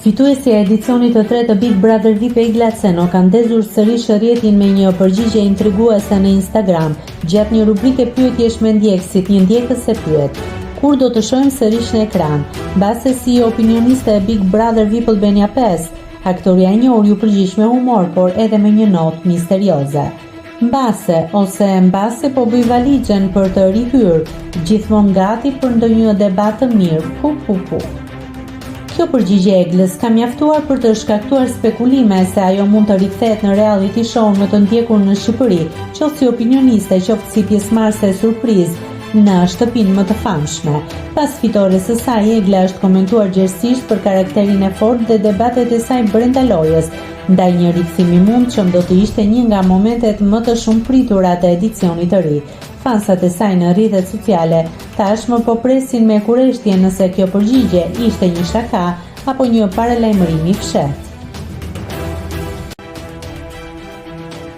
Fituesja e edicionit të tretë të Big Brother VIP Egla Ceno ka ndezur sërish rrjetin me një përgjigje intriguese në Instagram, gjatë një rubrike pyetjesh me ndjekësit. Një ndjekës e pyet: kur do të shohim sërish në ekran? Mbase si opinioniste e Big Brother VIP Albania 5, aktoria e njohur ju përgjigj me humor, por edhe me një notë misterioze. Mbase po bëj valixhen për të rihyrë, gjithmonë gati për ndonjë debat të mirë. Kjo përgjigje e Eglës ka mjaftuar për të shkaktuar spekulime se ajo mund të rikthehet në reality show më të ndjekur në Shqipëri, qoftë si opinioniste, qoftë si pjesëmarrëse surprizë në shtëpinë më të famshme. Pas fitores së saj, Egla është komentuar gjerësisht për karakterin e fortë dhe debatet e saj brenda lojës, ndaj një rikthimi mundshëm do të ishte një nga momentet më të shumë pritura të edicionit të ri. Fansat e saj në rrjetet sociale tashmë po presin me kureshtje nëse kjo përgjigje ishte një shaka apo një paralajmërim i fshehtë.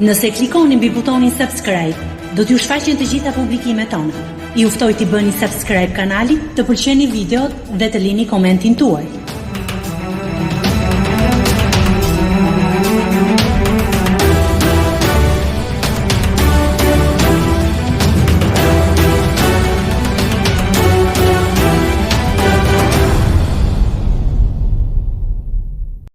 Nëse klikoni mbi butonin subscribe, do t'ju shfaqen të gjitha publikimet tona. Ju ftoj t'i bëni subscribe kanalit, të pëlqeni videot dhe të lini komentin tuaj.